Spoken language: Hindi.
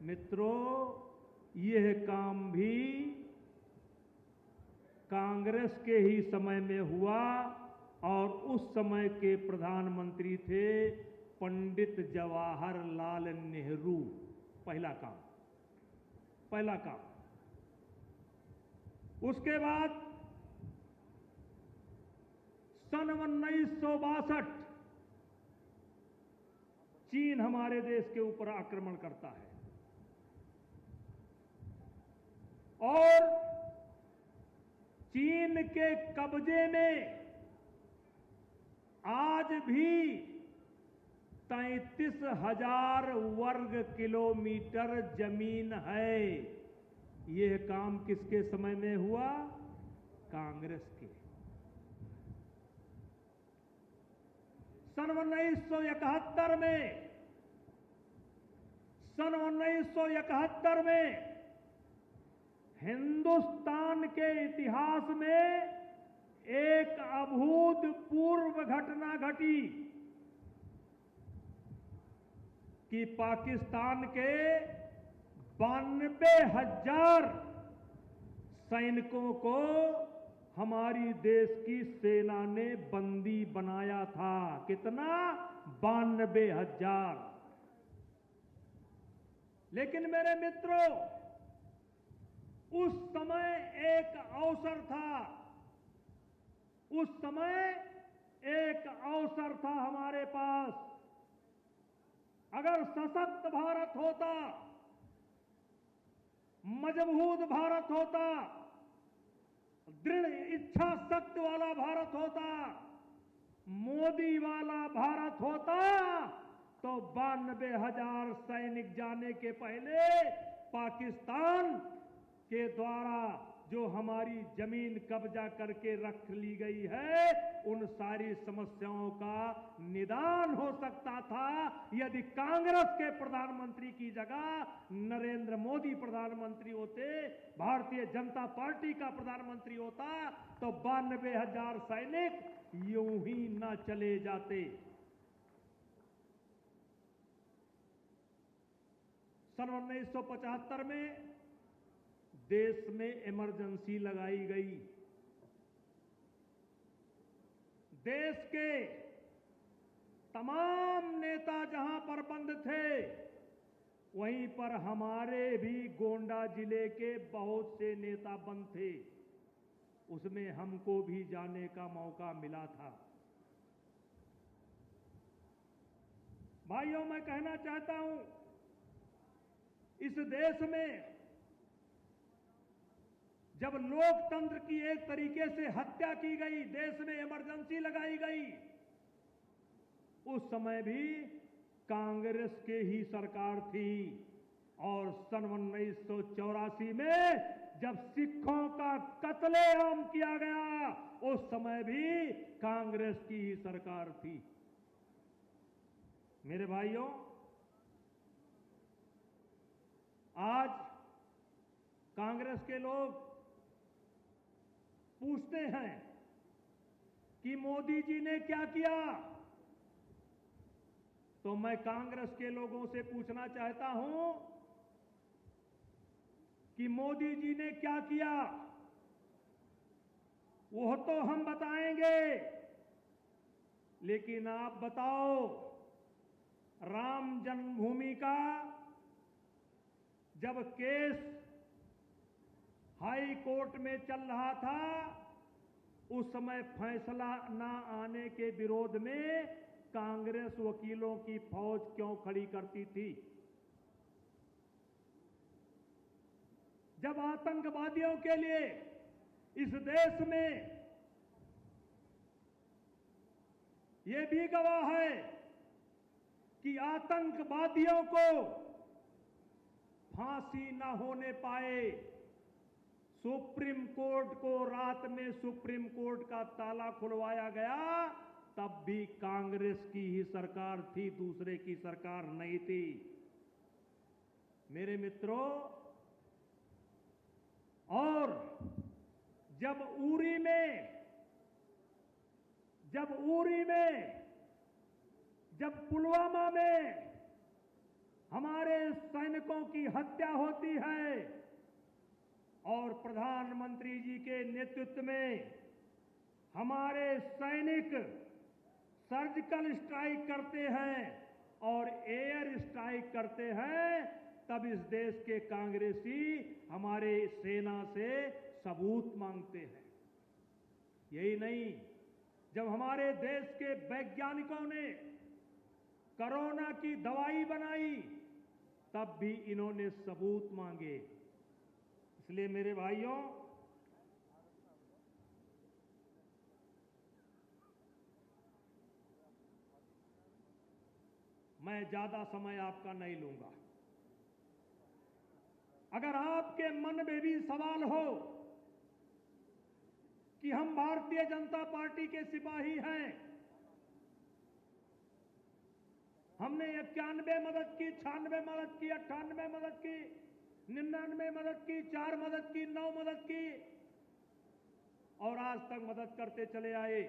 मित्रों, यह काम भी कांग्रेस के ही समय में हुआ और उस समय के प्रधानमंत्री थे पंडित जवाहरलाल नेहरू। पहला काम। उसके बाद सन 1962 चीन हमारे देश के ऊपर आक्रमण करता है और चीन के कब्जे में आज भी 33,000 वर्ग किलोमीटर जमीन है। यह काम किसके समय में हुआ? कांग्रेस के। सन 1971 में हिंदुस्तान के इतिहास में एक अभूतपूर्व घटना घटी कि पाकिस्तान के 92,000 सैनिकों को हमारी देश की सेना ने बंदी बनाया था। कितना? 92,000। लेकिन मेरे मित्रों, उस समय एक अवसर था हमारे पास। अगर सशक्त भारत होता, मजबूत भारत होता, दृढ़ इच्छा शक्ति वाला भारत होता, मोदी वाला भारत होता, तो 92,000 सैनिक जाने के पहले पाकिस्तान के द्वारा जो हमारी जमीन कब्जा करके रख ली गई है, उन सारी समस्याओं का निदान हो सकता था यदि कांग्रेस के प्रधानमंत्री की जगह नरेंद्र मोदी प्रधानमंत्री होते, भारतीय जनता पार्टी का प्रधानमंत्री होता, तो 92,000 सैनिक यूं ही न चले जाते। सन 1975 में देश में इमरजेंसी लगाई गई। देश के तमाम नेता जहां पर बंद थे, वहीं पर हमारे भी गोंडा जिले के बहुत से नेता बंद थे। उसमें हमको भी जाने का मौका मिला था। भाइयों, मैं कहना चाहता हूं, इस देश में जब लोकतंत्र की एक तरीके से हत्या की गई, देश में इमरजेंसी लगाई गई, उस समय भी कांग्रेस के ही सरकार थी। और सन 1984 में जब सिखों का कत्लेआम किया गया, उस समय भी कांग्रेस की ही सरकार थी। मेरे भाइयों, आज कांग्रेस के लोग पूछते हैं कि मोदी जी ने क्या किया, तो मैं कांग्रेस के लोगों से पूछना चाहता हूं कि मोदी जी ने क्या किया वो तो हम बताएंगे, लेकिन आप बताओ, राम जन्मभूमि का जब केस हाई कोर्ट में चल रहा था, उस समय फैसला ना आने के विरोध में कांग्रेस वकीलों की फौज क्यों खड़ी करती थी? जब आतंकवादियों के लिए इस देश में यह भी गवाह है कि आतंकवादियों को फांसी न होने पाए, सुप्रीम कोर्ट को रात में सुप्रीम कोर्ट का ताला खुलवाया गया, तब भी कांग्रेस की ही सरकार थी, दूसरे की सरकार नहीं थी। मेरे मित्रों, और जब उरी में जब पुलवामा में हमारे सैनिकों की हत्या होती है और प्रधानमंत्री जी के नेतृत्व में हमारे सैनिक सर्जिकल स्ट्राइक करते हैं और एयर स्ट्राइक करते हैं, तब इस देश के कांग्रेसी हमारे सेना से सबूत मांगते हैं। यही नहीं, जब हमारे देश के वैज्ञानिकों ने कोरोना की दवाई बनाई तब भी इन्होंने सबूत मांगे। इसलिए मेरे भाइयों, मैं ज्यादा समय आपका नहीं लूंगा। अगर आपके मन में भी सवाल हो कि हम भारतीय जनता पार्टी के सिपाही हैं, हमने 91 मदद की, 96 मदद की, 98 मदद की, 99 मदद की, 4 मदद की, 9 मदद की और आज तक मदद करते चले आए,